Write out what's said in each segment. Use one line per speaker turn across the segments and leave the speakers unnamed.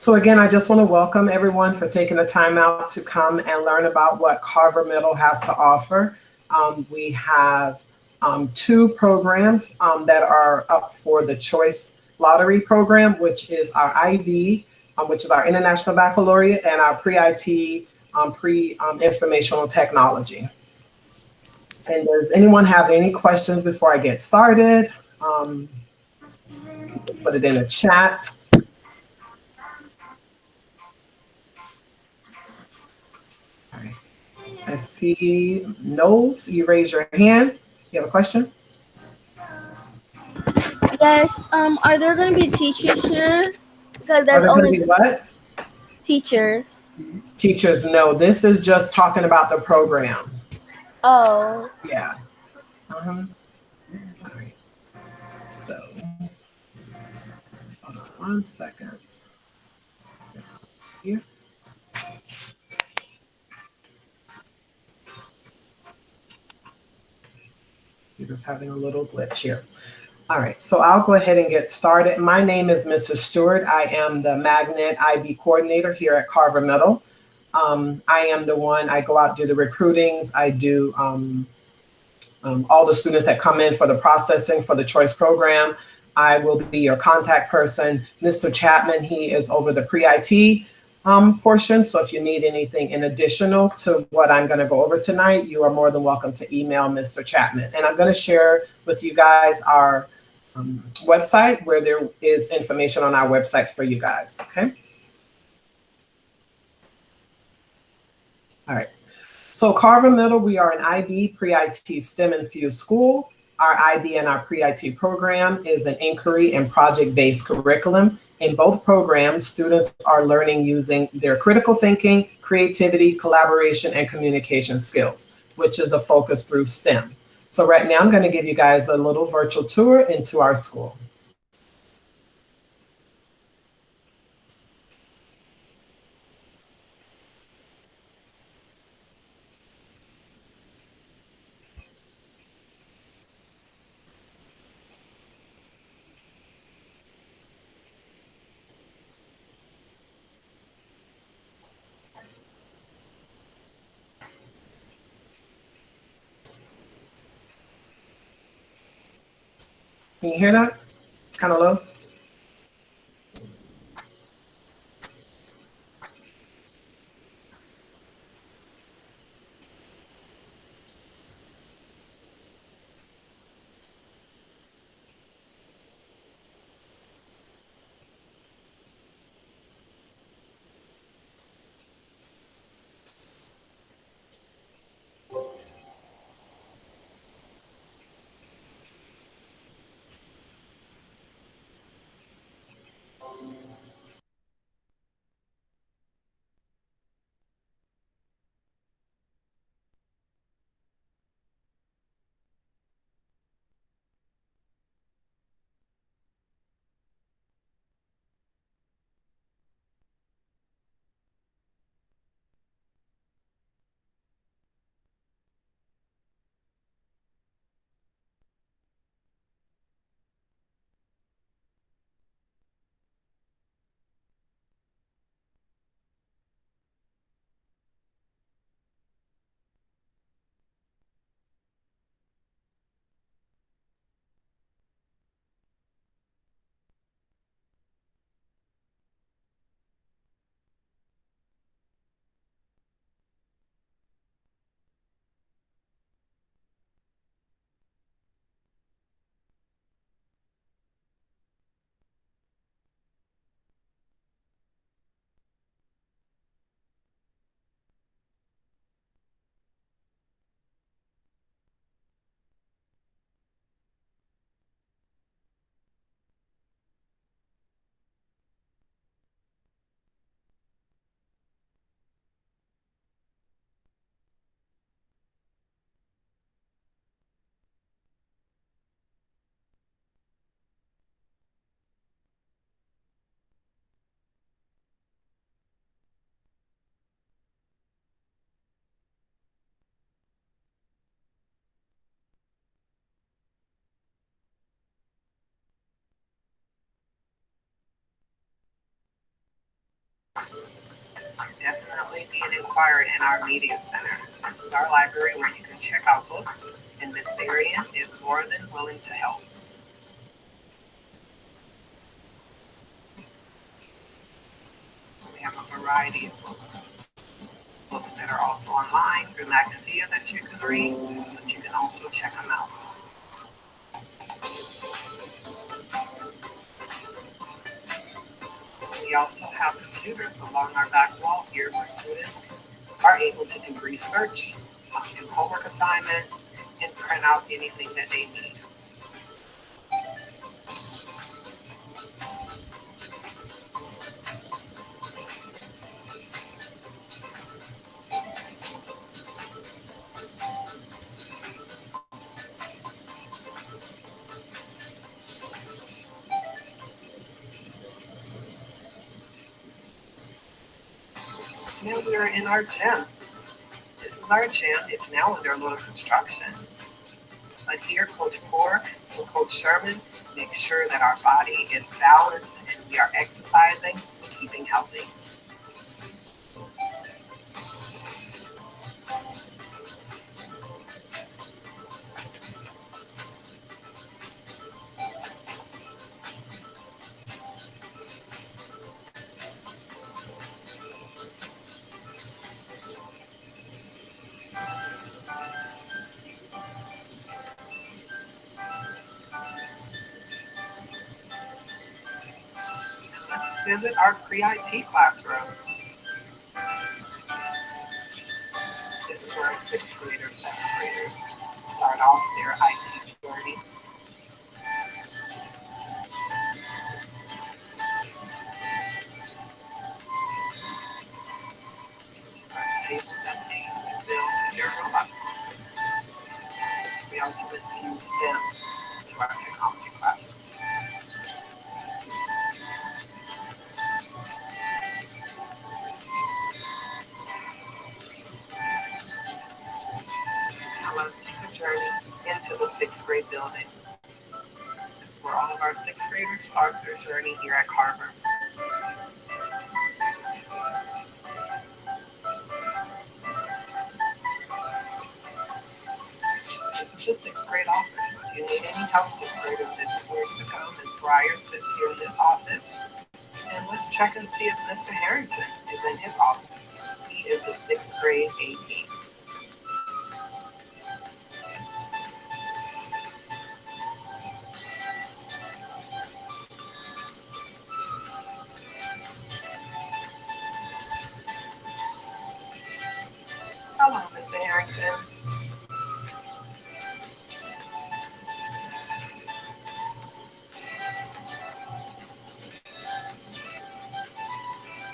So again, I just want to welcome everyone for taking the time out to come and learn about what Carver Middle has to offer. We have two programs that are up for the Choice Lottery program, which is our IB, which is our International Baccalaureate, and our Pre-IT, Pre-Informational Technology. And does anyone have any questions before I get started? Put it in the chat. All right. I see Knowles, you raise your hand. You have a question?
Yes. Are there going to be teachers here? Because
Are
there's
there going to
only
be what?
teachers.
Teachers, no. This is just talking about the program.
Oh.
Yeah. All right. So, hold on 1 second. Here. You're just having a little glitch here. All right, so I'll go ahead and get started. My name is Mrs. Stewart. I am the Magnet IB coordinator here at Carver Middle. I am the one, I go out, do the recruitings. I do all the students that come in for the processing for the choice program. I will be your contact person. Mr. Chapman, he is over the pre-IT portion. So if you need anything in additional to what I'm going to go over tonight, you are more than welcome to email Mr. Chapman. And I'm going to share with you guys our website, where there is information on our website for you guys. Okay. All right. So Carver Middle, we are an IB pre-IT STEM infused school. Our IB and our pre-IT program is an inquiry and project-based curriculum. In both programs, students are learning using their critical thinking, creativity, collaboration, and communication skills, which is the focus through STEM. So right now I'm going to give you guys a little virtual tour into our school. Can you hear that? It's kind of low. required in our media center. This is our library where you can check out books, and Miss Varian is more than willing to help. We have a variety of books that are also online through Magnesia that you can read, but you can also check them out. We also have computers along our back wall here where students are able to do research, do homework assignments, and print out anything that they need. Now we are in our gym. This is our gym. It's now under a little construction. But here, Coach Pork and Coach Sherman make sure that our body is balanced and we are exercising and keeping healthy. Let's visit our pre-IT classroom. This is where 6th graders, 7th graders start off their IT journey. Tables that they build their robots. We also infuse STEM to our technology classes. Now let's take a journey into the 6th grade building. This is where all of our 6th graders start their journey here at Carver. This is the 6th grade office. If you need any help, 6th graders, this is where you come. Ms. Breyer sits here in this office. And let's check and see if Mr. Harrington is in his office. He is the 6th grade AP. Hello, Mr. Harrington.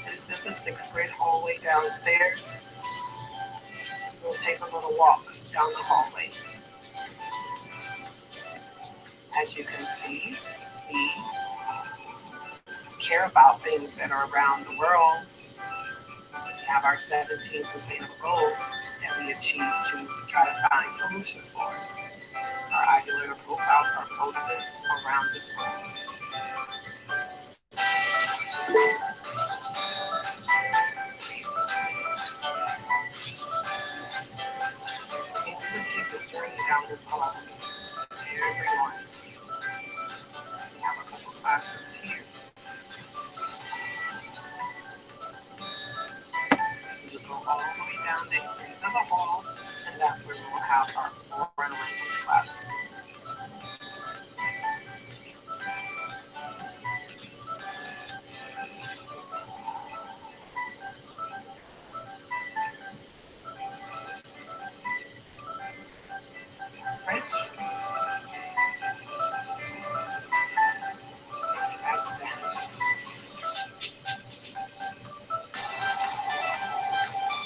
This is the 6th grade hallway downstairs. We'll take a little walk down the hallway. As you can see, we care about things that are around the world. We have our 17 sustainable goals that we achieve to try to find solutions for. Our ideal profiles are posted around the school. And we take this journey down this hall every morning. We have a couple classrooms here. We will go all the way down the end of the hall, and that's where we will have our foreign language classes. French, and Spanish.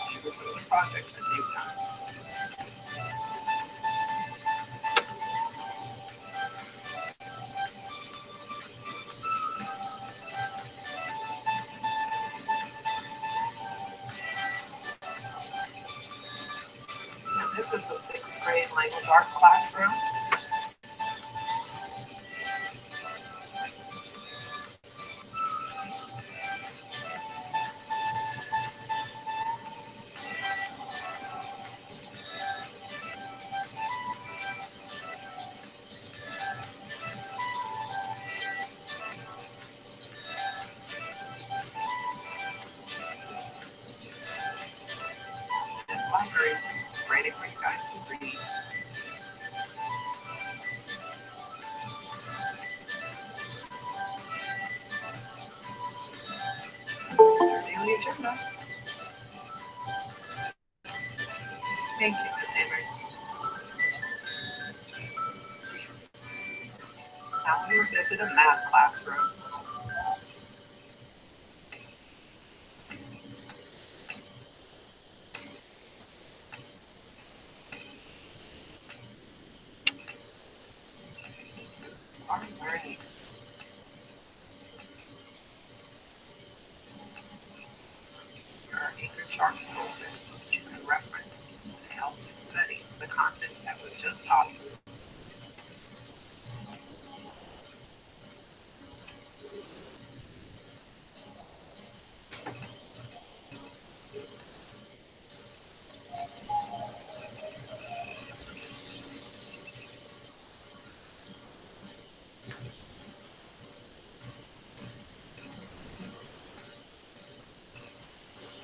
These are some of the projects that they've done. Now, this is the 6th grade language arts classroom. it a math classroom? Are learning. There are anchor charts posted that you can reference to help you study the content that was just taught you.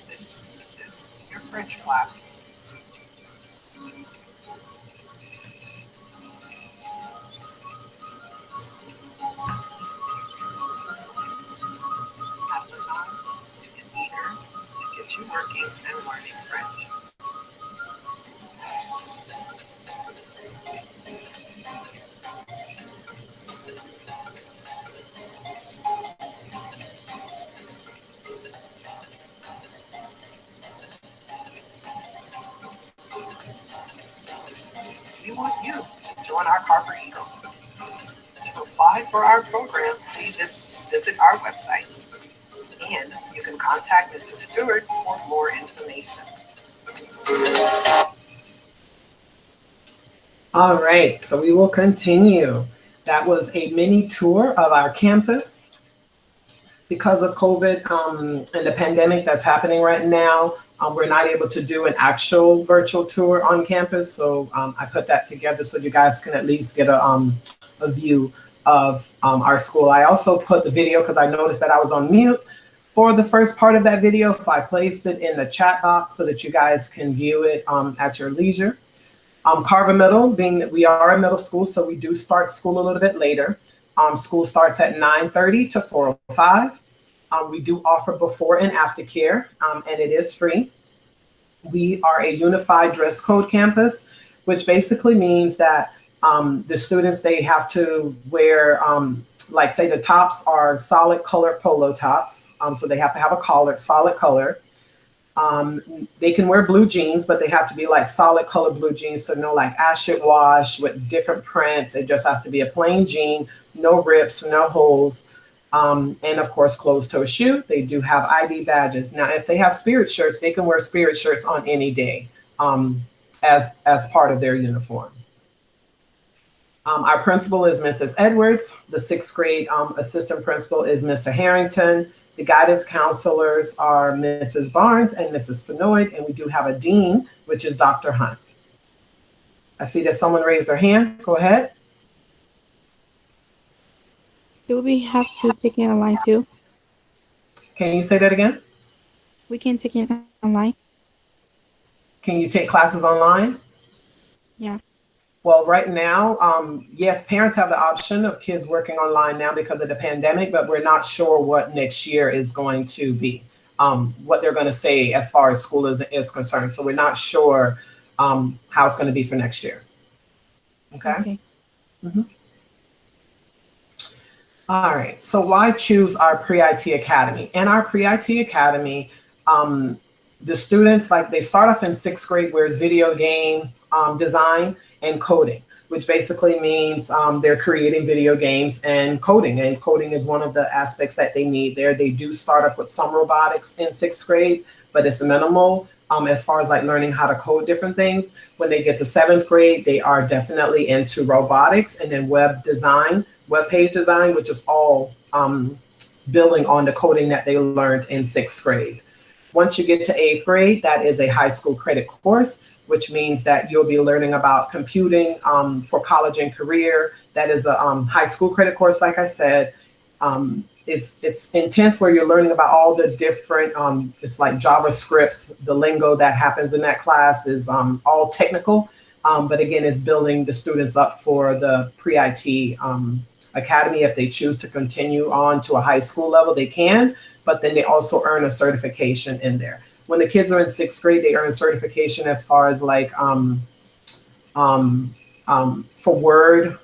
This is your French class. Amazon is eager to get you working and learning French. We want you to join our Carver Eagles. To apply for our program, please just visit our website, and you can contact Mrs. Stewart for more information. All right, so we will continue. That was a mini tour of our campus. Because of COVID and the pandemic that's happening right now, we're not able to do an actual virtual tour on campus. So I put that together so you guys can at least get a view of our school. I also put the video because I noticed that I was on mute for the first part of that video. So I placed it in the chat box so that you guys can view it at your leisure. Carver Middle, being that we are a middle school, so we do start school a little bit later. School starts at 9:30 to 4:05. We do offer before and after care, and it is free. We are a unified dress code campus, which basically means that the students, they have to wear, like say the tops are solid color polo tops. So they have to have a collar, solid color. They can wear blue jeans, but they have to be like solid color blue jeans. So no like acid wash with different prints. It just has to be a plain jean, no rips, no holes. And of course, closed toe shoe. They do have ID badges. Now, if they have spirit shirts, they can wear spirit shirts on any day as part of their uniform. Our principal is Mrs. Edwards. The sixth grade assistant principal is Mr. Harrington. The guidance counselors are Mrs. Barnes and Mrs. Fenoyd, and we do have a dean, which is Dr. Hunt. I see that someone raised their hand. Go ahead.
Do we have to take it online too?
Can you say that again?
We can take it online.
Can you take classes online?
Yeah.
Well, right now, yes, parents have the option of kids working online now because of the pandemic, but we're not sure what next year is going to be, what they're going to say as far as school is concerned. So we're not sure how it's going to be for next year. Okay. Mm-hmm. All right. So why choose our Pre-IT Academy? In our Pre-IT Academy, the students, like they start off in sixth grade where it's video game design and coding, which basically means they're creating video games and coding. And coding is one of the aspects that they need there. They do start off with some robotics in sixth grade, but it's minimal as far as like learning how to code different things. When they get to seventh grade, they are definitely into robotics and then web design, web page design, which is all building on the coding that they learned in sixth grade. Once you get to eighth grade, that is a high school credit course, which means that you'll be learning about computing for college and career. That is a high school credit course, like I said. It's intense where you're learning about all the different, it's like JavaScripts, the lingo that happens in that class is all technical. But again, it's building the students up for the Pre-IT Academy. If they choose to continue on to a high school level, they can, but then they also earn a certification in there. When the kids are in sixth grade, they earn certification as far as like for Word.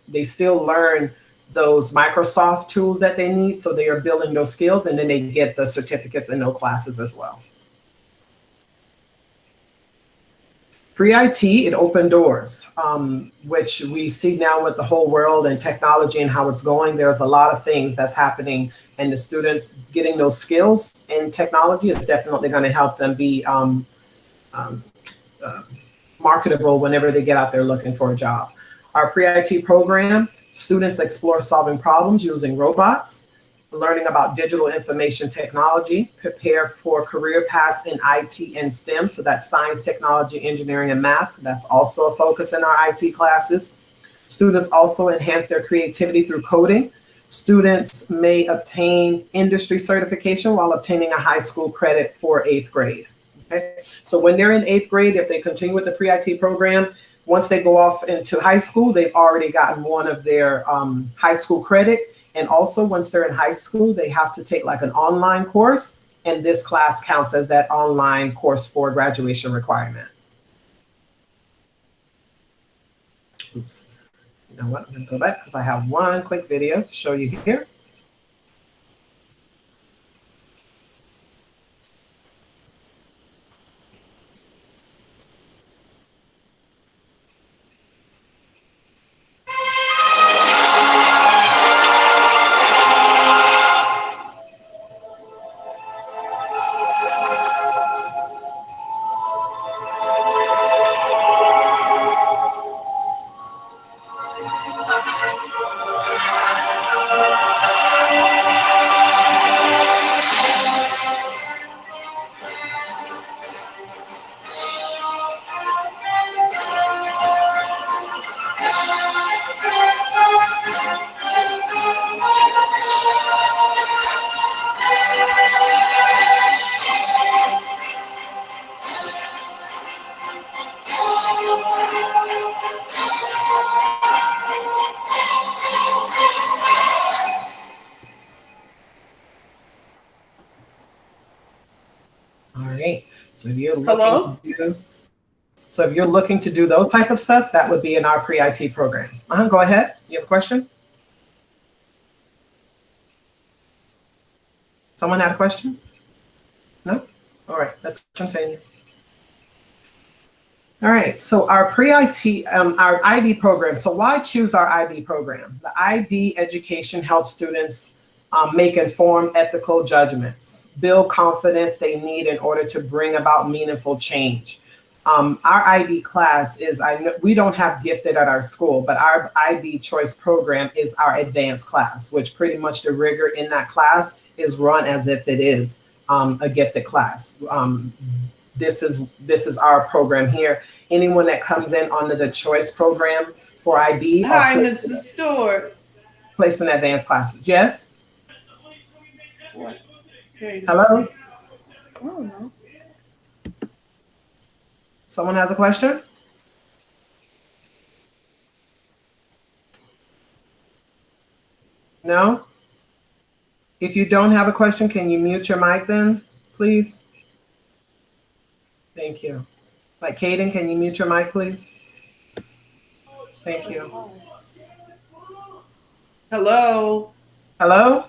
They still learn those Microsoft tools that they need. So they are building those skills, and then they get the certificates in those classes as well. Pre-IT, it opened doors, which we see now with the whole world and technology and how it's going. There's a lot of things that's happening, and the students getting those skills in technology is definitely going to help them be marketable whenever they get out there looking for a job. Our pre-IT program, students explore solving problems using robots, learning about digital information technology, prepare for career paths in IT and STEM. So that's science, technology, engineering, and math. That's also a focus in our IT classes. Students also enhance their creativity through coding. Students may obtain industry certification while obtaining a high school credit for 8th grade. Okay? So when they're in 8th grade, if they continue with the pre-IT program, once they go off into high school, they've already gotten one of their high school credit. And also once they're in high school, they have to take like an online course. And this class counts as that online course for graduation requirement. Oops. You know what? I'm going to go back because I have one quick video to show you here. All right. So if you're looking to do those type of stuff, that would be in our pre-IT program. Go ahead. You have a question? Someone had a question? No? All right, let's continue. All right, so our pre-IT, our IB program. So why choose our IB program? The IB education helps students make informed ethical judgments, build confidence they need in order to bring about meaningful change. Our IB class is, we don't have gifted at our school, but our IB choice program is our advanced class, which pretty much the rigor in that class is run as if it is a gifted class. This is our program here. Anyone that comes in under the choice program for IB.
Hi, Mrs. Stewart.
Placed in advanced classes. Yes?
What? Okay.
Hello?
Oh no.
Someone has a question? No? If you don't have a question, can you mute your mic then, please? Thank you. Like Caden, can you mute your mic, please? Thank you.
Hello?
Hello?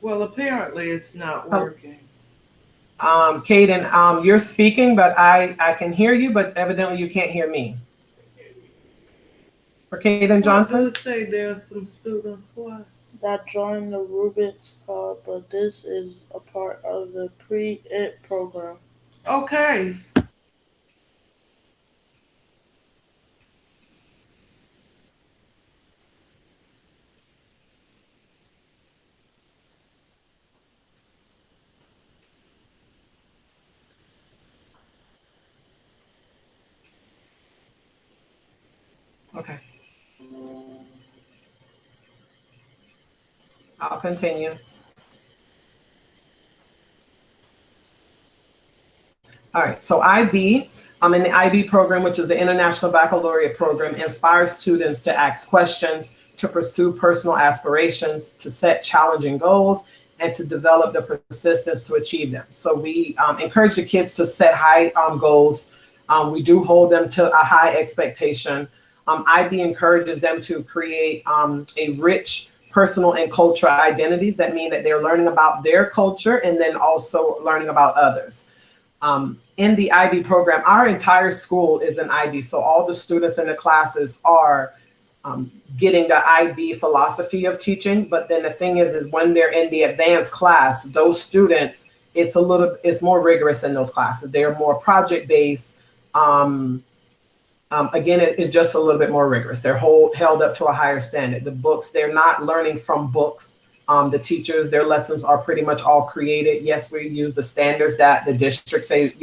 Well, apparently it's not working.
Caden, you're speaking, but I can hear you, but evidently you can't hear me. For Caden Johnson?
Let's say there's some students
That joined the Rubik's Club, but this is a part of the Preit program.
Okay.
Okay. I'll continue. All right, so IB, in the IB program, which is the International Baccalaureate Program, inspires students to ask questions, to pursue personal aspirations, to set challenging goals, and to develop the persistence to achieve them. So we encourage the kids to set high goals, We do hold them to a high expectation. IB encourages them to create a rich personal and cultural identities. That mean that they're learning about their culture and then also learning about others. In the IB program, our entire school is an IB. So all the students in the classes are getting the IB philosophy of teaching. But then the thing is when they're in the advanced class, those students, it's more rigorous in those classes. They're more project-based. Again, it's just a little bit more rigorous. They're held up to a higher standard. The books, they're not learning from books. The teachers, their lessons are pretty much all created. Yes, we use the standards that the district say,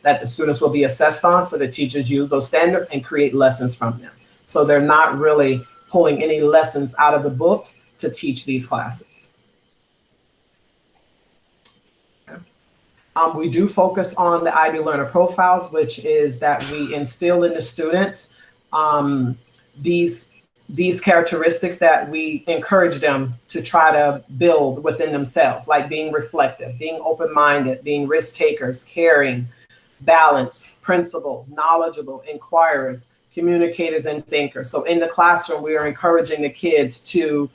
that the students will be assessed on. So the teachers use those standards and create lessons from them. So they're not really pulling any lessons out of the books to teach these classes. We do focus on the IB learner profiles, which is that we instill in the students these characteristics that we encourage them to try to build within themselves, like being reflective, being open-minded, being risk takers, caring, balanced, principled, knowledgeable, inquirers, communicators, and thinkers. So in the classroom, we are encouraging the kids to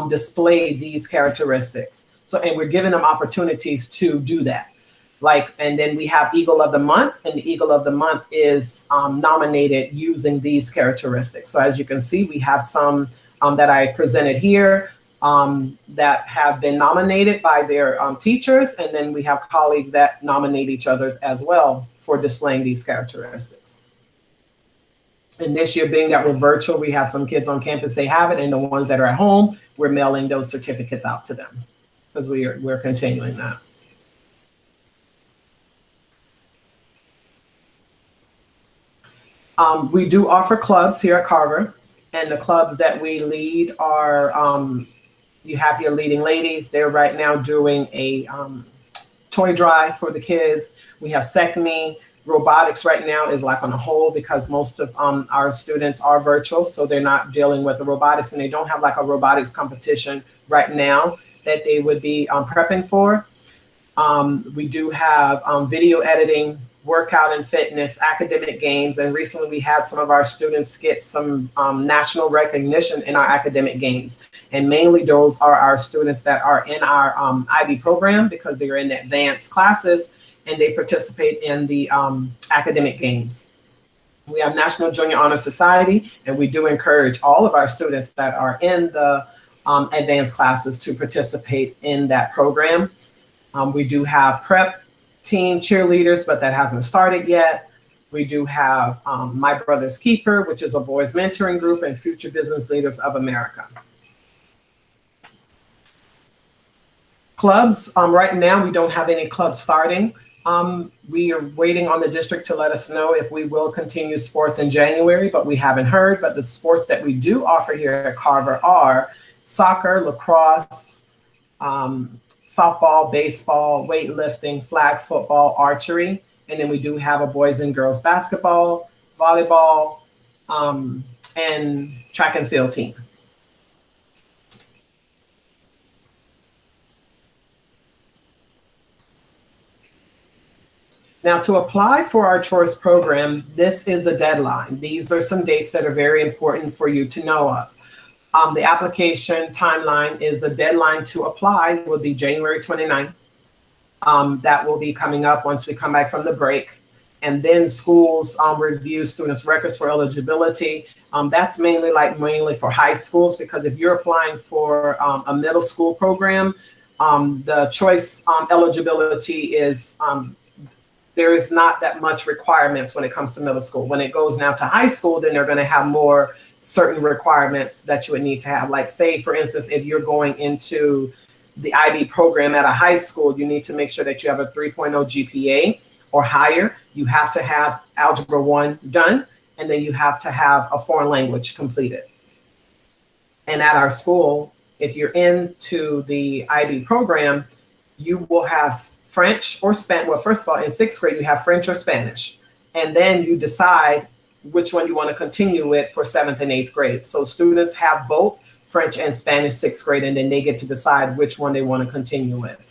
display these characteristics. And we're giving them opportunities to do that. And then we have Eagle of the Month, and the Eagle of the Month is nominated using these characteristics. So as you can see, we have some that I presented here that have been nominated by their teachers, and then we have colleagues that nominate each other as well for displaying these characteristics. And this year, being that we're virtual, we have some kids on campus, they have it, and the ones that are at home, we're mailing those certificates out to them because we're continuing that. We do offer clubs here at Carver, and the clubs that we lead are, you have your Leading Ladies. They're right now doing a toy drive for the kids. We have SECME. Robotics right now is like on a hold because most of our students are virtual, so they're not dealing with the robotics, and they don't have like a robotics competition right now that they would be prepping for. We do have video editing, workout and fitness, academic games, and recently we had some of our students get some national recognition in our academic games. And mainly those are our students that are in our IB program because they are in the advanced classes and they participate in the academic games. We have National Junior Honor Society, and we do encourage all of our students that are in the advanced classes to participate in that program. We do have prep team cheerleaders, but that hasn't started yet. We do have My Brother's Keeper, which is a boys mentoring group, and Future Business Leaders of America. Clubs, right now we don't have any clubs starting. We are waiting on the district to let us know if we will continue sports in January, but we haven't heard. But the sports that we do offer here at Carver are soccer, lacrosse, softball, baseball, weightlifting, flag football, archery. And then we do have a boys and girls basketball, volleyball, and track and field team. Now, to apply for our choice program, this is a deadline. These are some dates that are very important for you to know of. The application timeline is the deadline to apply will be January 29th. That will be coming up once we come back from the break. And then schools review students' records for eligibility. That's mainly for high schools, because if you're applying for a middle school program, the choice eligibility is there is not that much requirements when it comes to middle school. When it goes now to high school, then they're going to have more certain requirements that you would need to have. Like, say, for instance, if you're going into the IB program at a high school, you need to make sure that you have a 3.0 GPA or higher. You have to have Algebra 1 done, and then you have to have a foreign language completed. And at our school, if you're into the IB program, you will have French or Spanish. Well, first of all, in 6th grade, you have French or Spanish, and then you decide which one you want to continue with for 7th and 8th grade. So students have both French and Spanish 6th grade, and then they get to decide which one they want to continue with.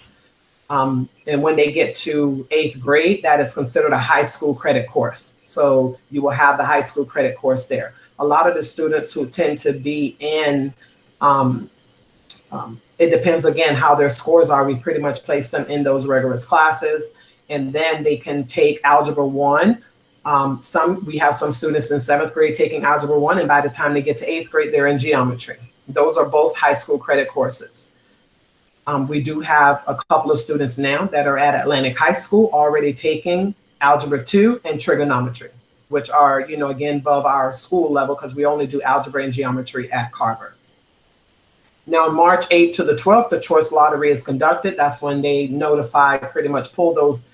And when they get to 8th grade, that is considered a high school credit course. So you will have the high school credit course there. A lot of the students who tend to be in, it depends again how their scores are. We pretty much place them in those rigorous classes, and then they can take Algebra 1. We have some students in 7th grade taking Algebra 1, and by the time they get to 8th grade, they're in geometry. Those are both high school credit courses. We do have a couple of students now that are at Atlantic High School already taking Algebra 2 and trigonometry, which are, again, above our school level because we only do algebra and geometry at Carver. Now, March 8th to the 12th, the choice lottery is conducted. That's when they notify, pretty much pull those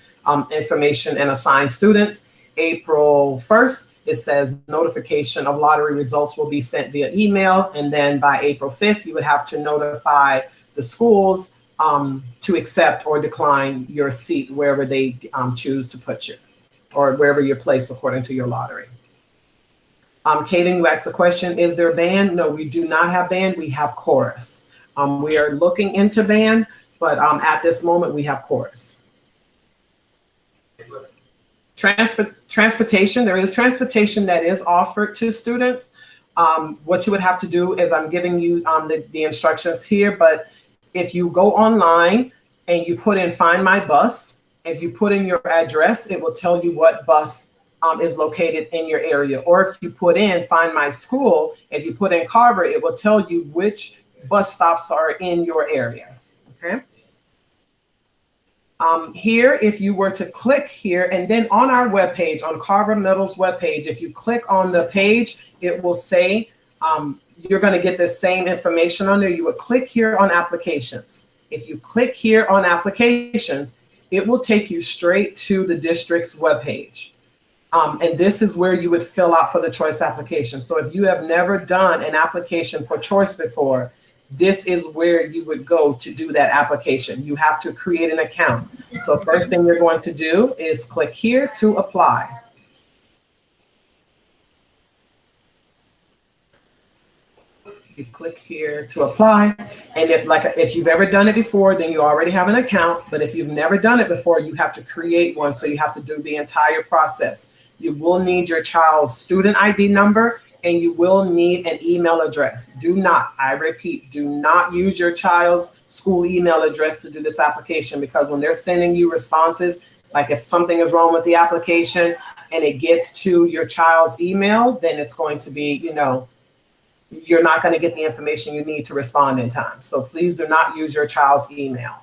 information and assign students. April 1st, it says notification of lottery results will be sent via email. And then by April 5th, you would have to notify the schools to accept or decline your seat wherever they choose to put you, or wherever you're placed according to your lottery. Kaden, you asked a question, is there band? No, we do not have band, we have chorus. We are looking into band, but at this moment we have chorus. Transportation, there is transportation that is offered to students. What you would have to do is I'm giving you the instructions here, but if you go online and you put in Find My Bus, if you put in your address, it will tell you what bus is located in your area. Or if you put in Find My School, if you put in Carver, it will tell you which bus stops are in your area, okay? Here, if you were to click here, and then on our webpage, on Carver Middle's webpage, if you click on the page, it will say, you're going to get the same information on there. You would click here on applications. If you click here on applications, it will take you straight to the district's webpage. And this is where you would fill out for the choice application. So if you have never done an application for choice before, this is where you would go to do that application. You have to create an account. So first thing you're going to do is click here to apply. You click here to apply. And if you've ever done it before, then you already have an account. But if you've never done it before, you have to create one. So you have to do the entire process. You will need your child's student ID number, and you will need an email address. Do not, I repeat, do not use your child's school email address to do this application, because when they're sending you responses, like if something is wrong with the application and it gets to your child's email, then it's going to be, you're not going to get the information you need to respond in time. So please do not use your child's email.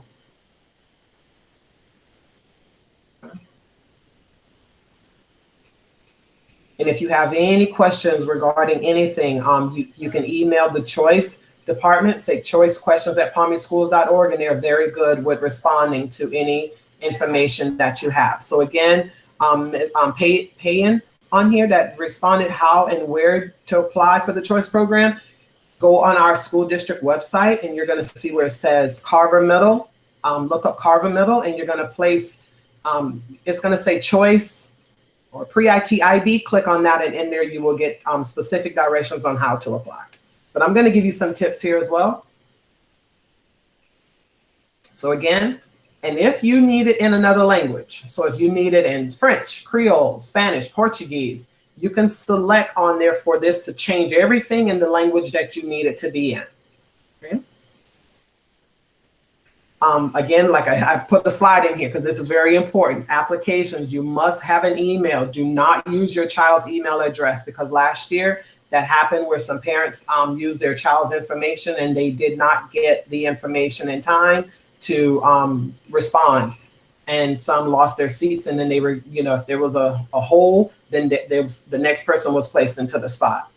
And if you have any questions regarding anything, you can email the choice department, say choicequestions@palmyschools.org, and they're very good with responding to any information that you have. So again, Payan on here that responded how and where to apply for the choice program, go on our school district website and you're going to see where it says Carver Middle. Look up Carver Middle and you're going to place, it's going to say choice or pre-ITIB, click on that, and in there you will get specific directions on how to apply. But I'm going to give you some tips here as well. So again, and if you need it in another language, so if you need it in French, Creole, Spanish, Portuguese, you can select on there for this to change everything in the language that you need it to be in. Okay. Again, like I put the slide in here because this is very important. Applications, you must have an email. Do not use your child's email address, because last year that happened where some parents used their child's information and they did not get the information in time to respond. And some lost their seats, and then they were, if there was a hole, then the next person was placed into the spot.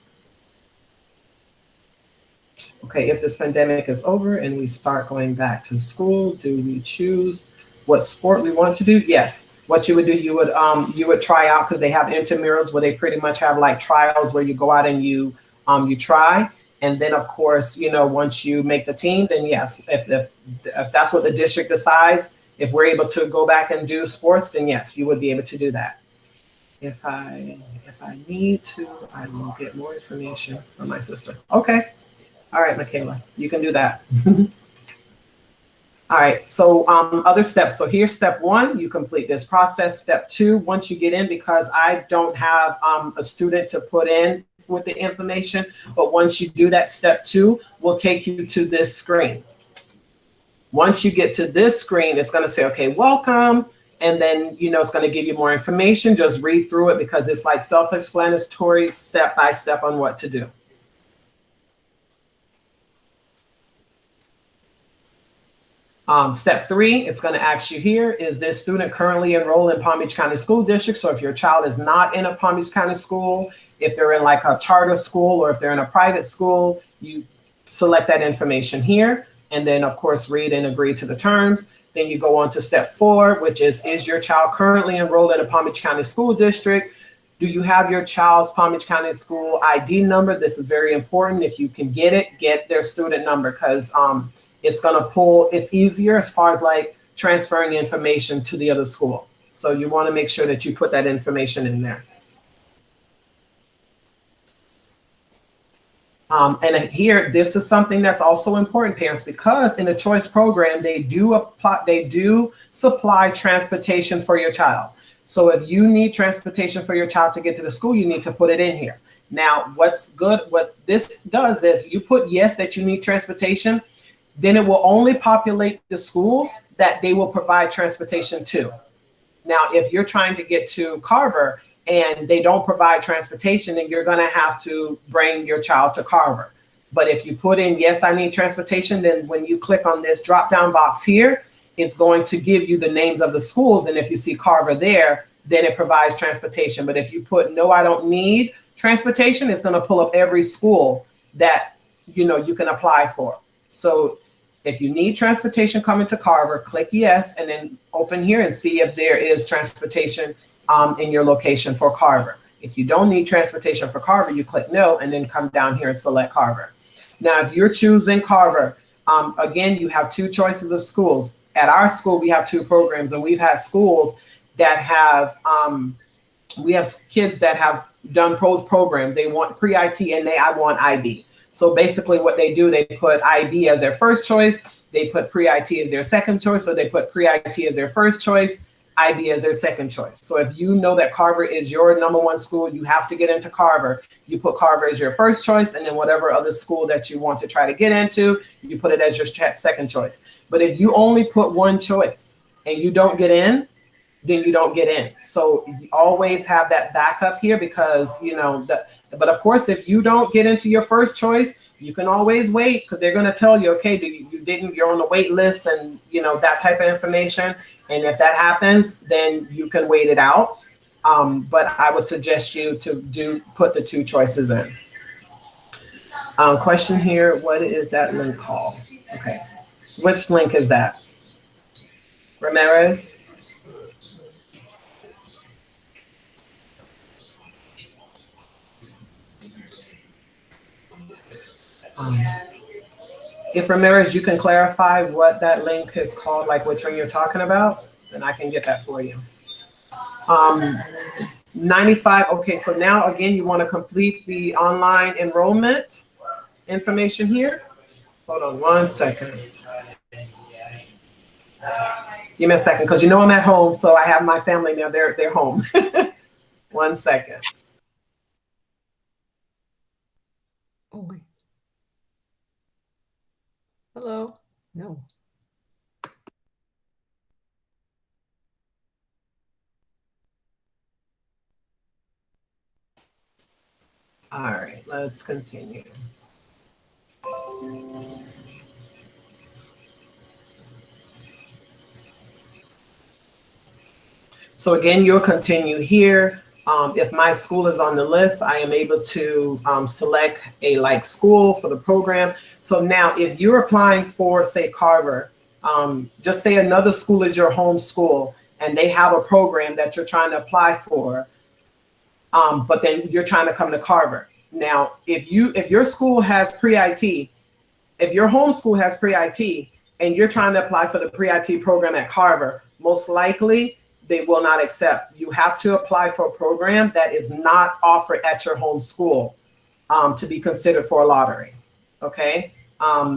Okay, if this pandemic is over and we start going back to school, do we choose what sport we want to do? Yes. What you would do, you would try out, because they have intramurals where they pretty much have like trials where you go out and you try. And then of course, once you make the team, then yes, if that's what the district decides, if we're able to go back and do sports, then yes, you would be able to do that. If I need to, I will get more information from my sister. Okay. All right, Michaela, you can do that. All right, so other steps. So here's step one, you complete this process. Step two, once you get in, because I don't have a student to put in with the information, but once you do that, step two will take you to this screen. Once you get to this screen, it's gonna say, okay, welcome. And then, it's gonna give you more information. Just read through it because it's like self-explanatory step by step on what to do. Step three, it's going to ask you here, is this student currently enrolled in Palm Beach County School District? So if your child is not in a Palm Beach County school, if they're in like a charter school or if they're in a private school, you select that information here. And then of course, read and agree to the terms. Then you go on to step four, which is your child currently enrolled in a Palm Beach County School District? Do you have your child's Palm Beach County School ID number? This is very important. If you can get it, get their student number because it's going to pull, it's easier as far as like transferring information to the other school. So you want to make sure that you put that information in there. And here, this is something that's also important, parents, because in the choice program, they do supply transportation for your child. So if you need transportation for your child to get to the school, you need to put it in here. Now, what's good, what this does is you put yes, that you need transportation, then it will only populate the schools that they will provide transportation to. Now, if you're trying to get to Carver and they don't provide transportation, then you're going to have to bring your child to Carver. But if you put in, yes, I need transportation, then when you click on this drop down box here, it's going to give you the names of the schools. And if you see Carver there, then it provides transportation. But if you put, no, I don't need transportation, it's going to pull up every school that, you can apply for. So if you need transportation coming to Carver, click yes, and then open here and see if there is transportation in your location for Carver. If you don't need transportation for Carver, you click no, and then come down here and select Carver. Now, if you're choosing Carver, again, you have two choices of schools. At our school, we have two programs, and we've had schools that have, we have kids that have done program. They want pre-IT and I want IB. So basically what they do, they put IB as their first choice, they put pre-IT as their second choice, or they put pre-IT as their first choice, IB as their second choice. So if you know that Carver is your number one school, you have to get into Carver, you put Carver as your first choice, and then whatever other school that you want to try to get into, you put it as your second choice. But if you only put one choice and you don't get in, then you don't get in. So you always have that backup here because, but of course, if you don't get into your first choice, you can always wait because they're going to tell you, okay, you're on the wait list and, that type of information. And if that happens, then you can wait it out. But I would suggest you to put the two choices in. Question here, what is that link called? Okay, which link is that? Ramirez? If Ramirez, you can clarify what that link is called, like which one you're talking about, then I can get that for you. 95, okay, so now again, you want to complete the online enrollment information here. Hold on 1 second. Give me a second, because I'm at home, so I have my family now, they're home. 1 second.
Oh my. Hello. No.
All right, let's continue. So again, you'll continue here. If my school is on the list, I am able to select a like school for the program. So now if you're applying for, say, Carver, just say another school is your home school and they have a program that you're trying to apply for, but then you're trying to come to Carver. Now, if your school has pre-IT, if your home school has pre-IT and you're trying to apply for the pre-IT program at Carver, most likely they will not accept. You have to apply for a program that is not offered at your home school to be considered for a lottery, okay?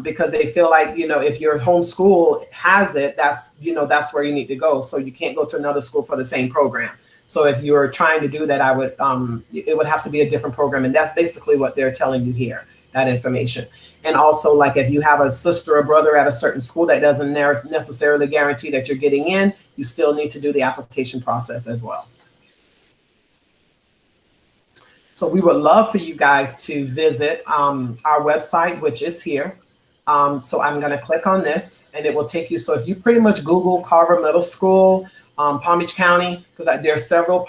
because they feel like, if your home school has it, that's where you need to go. So you can't go to another school for the same program. So if you're trying to do that, it would have to be a different program. And that's basically what they're telling you here, that information. And also, like, if you have a sister or brother at a certain school, that doesn't necessarily guarantee that you're getting in. You still need to do the application process as well. So we would love for you guys to visit our website, which is here. So I'm going to click on this and it will take you. So if you pretty much Google Carver Middle School, Palm Beach County, because there are several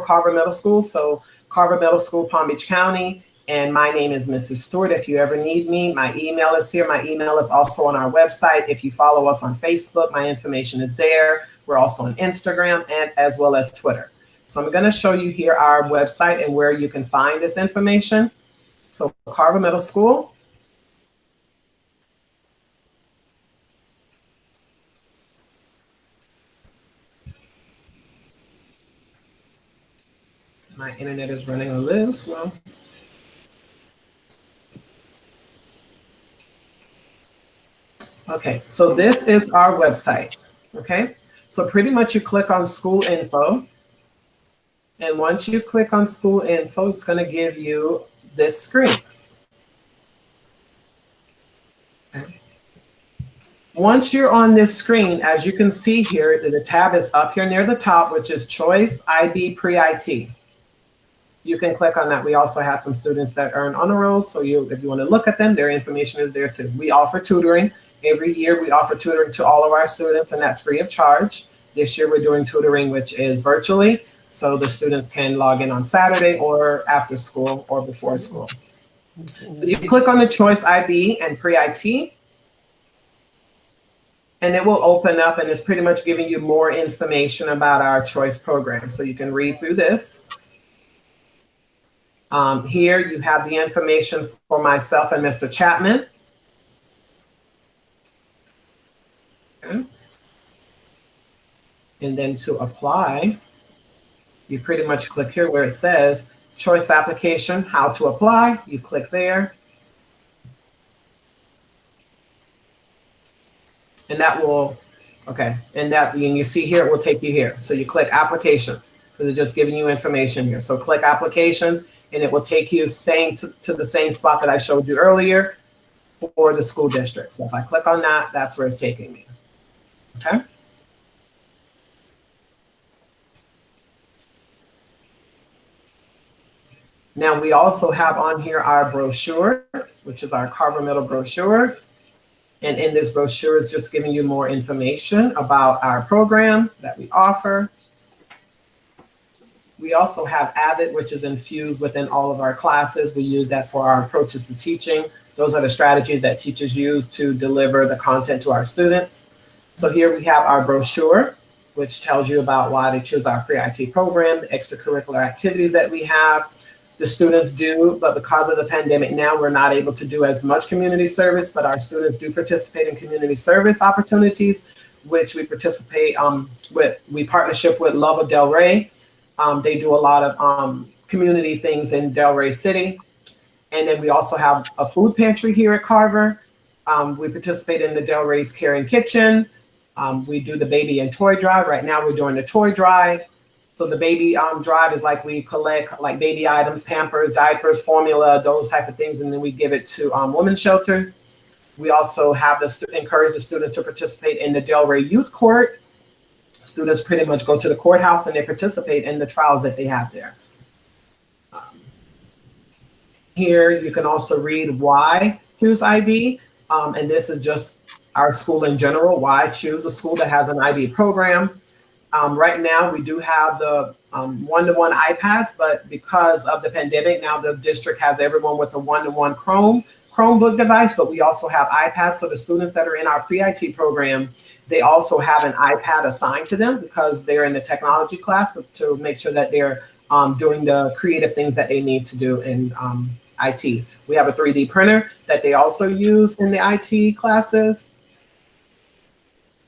Carver Middle Schools. So Carver Middle School, Palm Beach County. And my name is Mrs. Stewart. If you ever need me, my email is here. My email is also on our website. If you follow us on Facebook, my information is there. We're also on Instagram and as well as Twitter. So I'm going to show you here our website and where you can find this information. So Carver Middle School. My internet is running a little slow. Okay, so this is our website. Okay, so pretty much you click on school info. And once you click on school info, it's going to give you this screen. Okay. Once you're on this screen, as you can see here, the tab is up here near the top, which is Choice IB Pre-IT. You can click on that. We also have some students that earn honor rolls. So if you want to look at them, their information is there too. We offer tutoring. Every year we offer tutoring to all of our students, and that's free of charge. This year we're doing tutoring, which is virtually. So the students can log in on Saturday or after school or before school. So you click on the Choice IB and Pre-IT, and it will open up and it's pretty much giving you more information about our choice program. So you can read through this. Here you have the information for myself and Mr. Chapman. Okay. And then to apply, you pretty much click here where it says choice application, how to apply. You click there. And that will, okay, and you see here, it will take you here. So you click applications because it's just giving you information here. So click applications and it will take you to the same spot that I showed you earlier for the school district. So if I click on that, that's where it's taking me. Okay. Now we also have on here our brochure, which is our Carver Middle brochure. And in this brochure is just giving you more information about our program that we offer. We also have Avid, which is infused within all of our classes. We use that for our approaches to teaching. Those are the strategies that teachers use to deliver the content to our students. So here we have our brochure, which tells you about why to choose our pre-IT program, the extracurricular activities that we have. The students do, but because of the pandemic now, we're not able to do as much community service, but our students do participate in community service opportunities, which we participate we partnership with Love of Delray. They do a lot of community things in Delray City. And then we also have a food pantry here at Carver. We participate in the Delray's Caring Kitchen. We do the baby and toy drive. Right now we're doing the toy drive. So the baby drive is like we collect like baby items, Pampers, diapers, formula, those type of things, and then we give it to women's shelters. We also have encourage the students to participate in the Delray Youth Court. Students pretty much go to the courthouse and they participate in the trials that they have there. Here you can also read why choose IB, and this is just our school in general, why choose a school that has an IB program. Right now, we do have the one-to-one iPads, but because of the pandemic, now the district has everyone with a one-to-one Chromebook device, but we also have iPads. So the students that are in our pre-IT program, they also have an iPad assigned to them because they're in the technology class to make sure that they're doing the creative things that they need to do in IT. We have a 3D printer that they also use in the IT classes.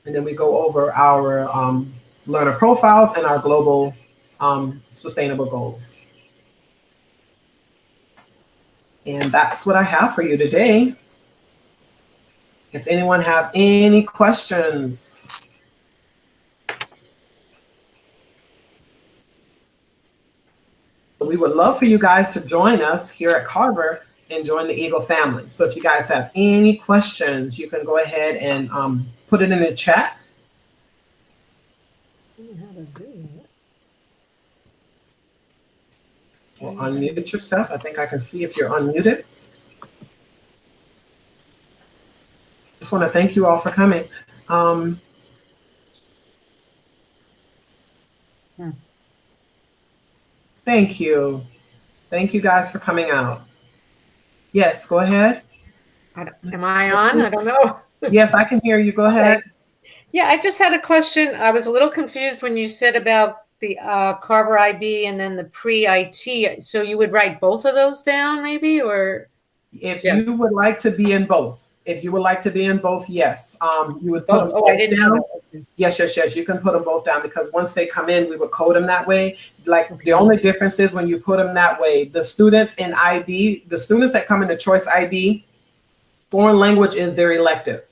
And then we go over our learner profiles and our global sustainable goals. And that's what I have for you today. If anyone have any questions. We would love for you guys to join us here at Carver and join the Eagle family. So if you guys have any questions, you can go ahead and put it in the chat.
I don't know how to do that.
Or unmute yourself. I think I can see if you're unmuted. Just want to thank you all for coming. Thank you. Thank you guys for coming out. Yes, go ahead.
Am I on? I don't know.
Yes, I can hear you. Go ahead.
Yeah, I just had a question. I was a little confused when you said about the Carver IB and then the pre-IT. So you would write both of those down, maybe, or?
If
Yeah.
you would like to be in both, if you would like to be in both, yes, you would put
Both?
them
Oh, I
both
didn't
down.
know that. Okay.
Yes. You can put them both down because once they come in, we would code them that way. Like the only difference is when you put them that way, the students in IB, the students that come into Choice IB, foreign language is their elective.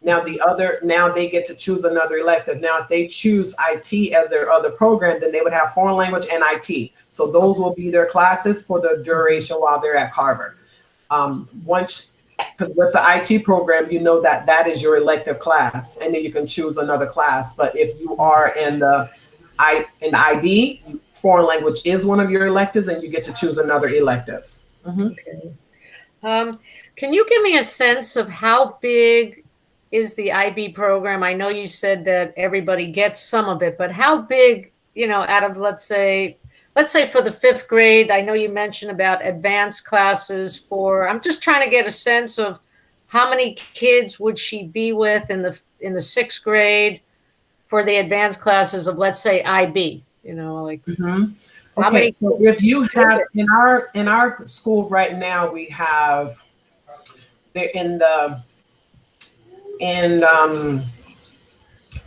Now they get to choose another elective. Now, if they choose IT as their other program, then they would have foreign language and IT. So those will be their classes for the duration while they're at Carver. Because with the IT program, you know that is your elective class, and then you can choose another class. But if you are in the IB, foreign language is one of your electives, and you get to choose another elective.
Okay. Can you give me a sense of how big is the IB program? I know you said that everybody gets some of it, but how big, out of, let's say for the 5th grade, I know you mentioned about advanced classes I'm just trying to get a sense of how many kids would she be with in the 6th grade for the advanced classes of, let's say, IB, how many
So if you have in our school right now, we have in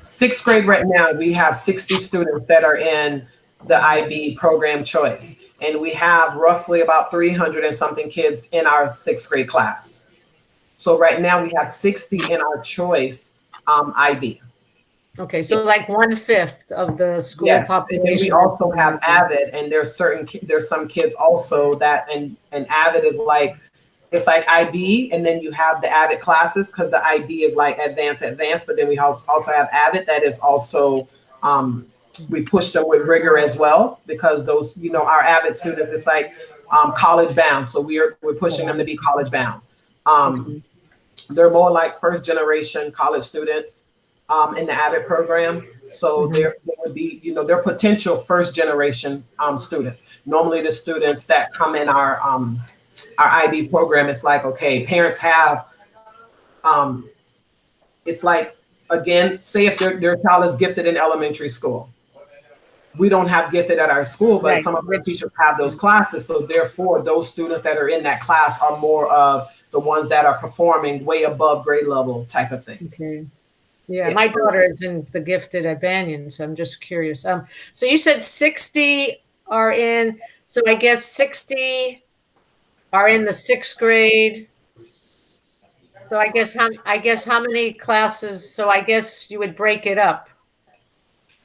6th grade right now, we have 60 students that are in the IB program choice. And we have roughly about 300 and something kids in our 6th grade class. So right now we have 60 in our choice IB.
Okay, so like 1/5 of the school population.
And then we also have Avid, and there's some kids also that and Avid is like, it's like IB, and then you have the Avid classes because the IB is like advanced, but then we also have Avid that is also we push them with rigor as well because those, our Avid students, it's like college bound, so we're pushing them to be college bound. They're more like first generation college students in the Avid program. So they would be, they're potential first generation students. Normally the students that come in our IB program, it's like, okay, parents have, it's like, again, say if their child is gifted in elementary school. We don't have gifted at our school, but some of our teachers have those classes. So therefore, those students that are in that class are more of the ones that are performing way above grade level type of thing.
Okay. Yeah, my daughter is in the gifted at Banyan, so I'm just curious. So you said 60 are in, so I guess 60 are in the 6th grade. So I guess how many classes? So I guess you would break it up.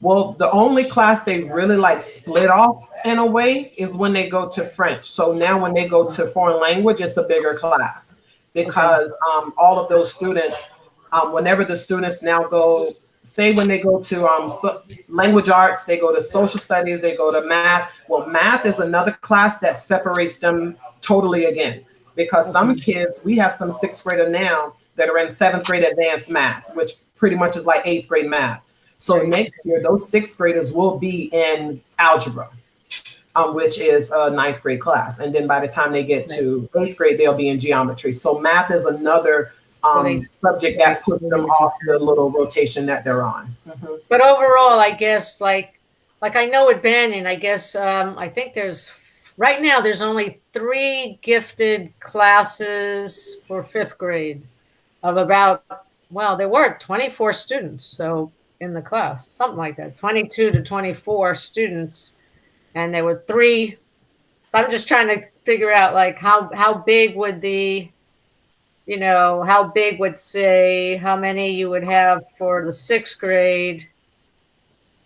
Well, the only class they really like split off in a way is when they go to French. So now when they go to foreign language, it's a bigger class because all of those students, whenever the students now go, say when they go to language arts, they go to social studies, they go to math. Well, math is another class that separates them totally again because some kids, we have some 6th grader now that are in 7th grade advanced math, which pretty much is like 8th grade math. So next year, those 6th graders will be in algebra, which is a 9th grade class. And then by the time they get to 8th grade, they'll be in geometry. So math is another subject that puts them off the little rotation that they're on.
But overall, I guess like I know at Banyan, I guess I think right now there's only 3 gifted classes for 5th grade of about, well, there were 24 students. So in the class, something like that, 22 to 24 students. And there were 3. So I'm just trying to figure out like how big would the how big would say how many you would have for the 6th grade,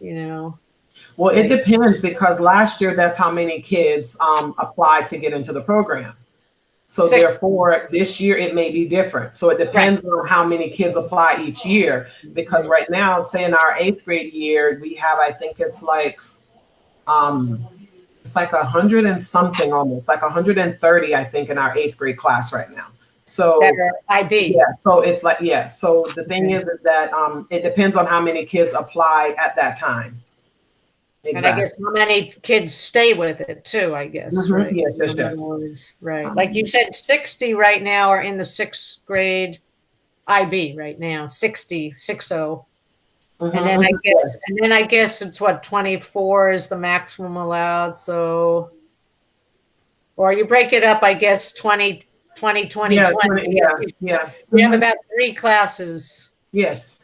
Well, it
like
depends because last year that's how many kids applied to get into the program. So
6th,
therefore, this year it may be different. So it
right,
depends on how many kids apply each year. Because right now, say in our 8th grade year, we have, I think um, it's like 100 and something, almost like 130, I think, in our 8th grade class right now.
that
So
are IB.
yeah, so it's like, yeah. So the thing is that it depends on how many kids apply at that time.
And I guess
Exactly.
how many kids stay with it too, I guess, right?
Yes, yes,
In other
yes.
words, right. Like you
Um,
said, 60 right now are in the 6th grade IB right now, 60, 60. And then
yes.
I guess it's what 24 is the maximum allowed. So, or you break it up, I guess 20, 20, 20,
Yeah,
20.
20, yeah, yeah.
We have about 3 classes,
Yes.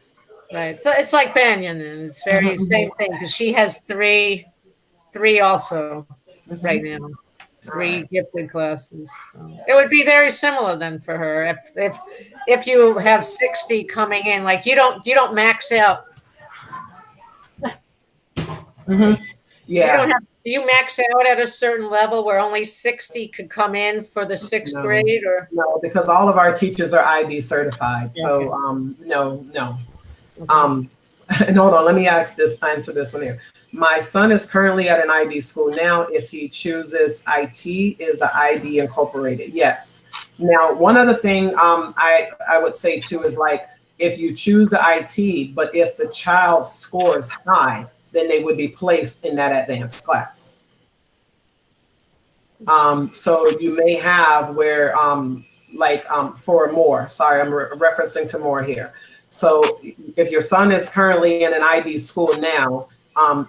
right? So it's like Banyan, and it's very same thing because she has three also right now.
All
3
right.
gifted classes. So it would be very similar then for her if you have 60 coming in, like you don't max out.
hmm
Sorry. You don't
Yeah.
have, do you max out at a certain level where only 60 could come in for the 6th
No,
grade or?
no, because all of our teachers are IB certified.
Okay.
So, no, no.
Okay.
Um, and hold on, let me answer this one here. My son is currently at an IB school now. If he chooses IT, is the IB incorporated? Yes. Now, one other thing I would say too is like if you choose the IT, but if the child scores high, then they would be placed in that advanced class. So you may have where, for more, sorry, I'm referencing to more here. So if your son is currently in an IB school now,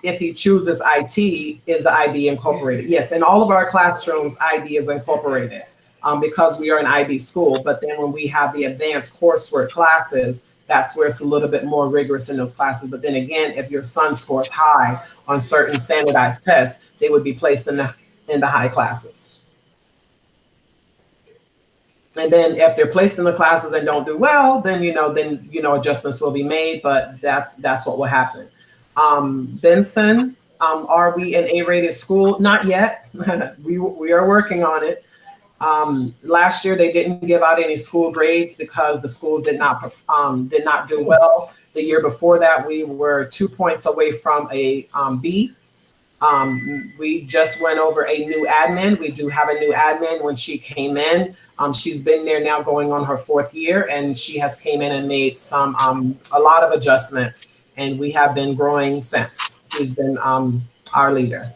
if he chooses IT, is the IB incorporated? Yes, in all of our classrooms, IB is incorporated because we are an IB school. But then when we have the advanced coursework classes, that's where it's a little bit more rigorous in those classes. But then again, if your son scores high on certain standardized tests, they would be placed in the high classes. And then if they're placed in the classes and don't do well, then adjustments will be made, but that's what will happen. Benson, are we an A-rated school? Not yet. we are working on it. Last year they didn't give out any school grades because the schools did not do well. The year before that we were 2 points away from a B. We just went over a new admin. We do have a new admin. When she came in, she's been there now going on her 4th year, and she has came in and made a lot of adjustments, and we have been growing since. She's been our leader.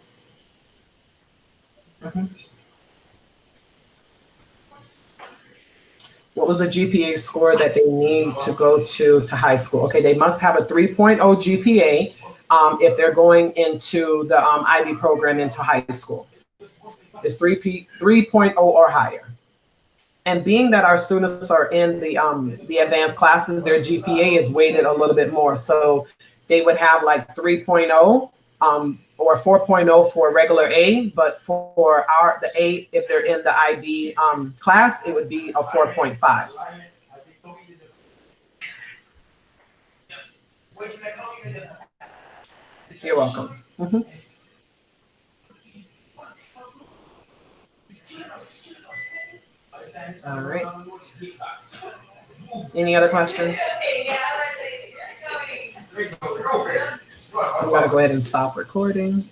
Mhm. What was the GPA score that they need to go to high school? Okay, they must have a 3.0 GPA if they're going into the IB program into high school. It's 3.0 or higher. And being that our students are in the advanced classes, their GPA is weighted a little bit more. So they would have like 3.0 or 4.0 for regular A, but for the A, if they're in the IB class, it would be a 4.5. You're welcome. Mhm. All right. Any other questions? I'm gonna go ahead and stop recording.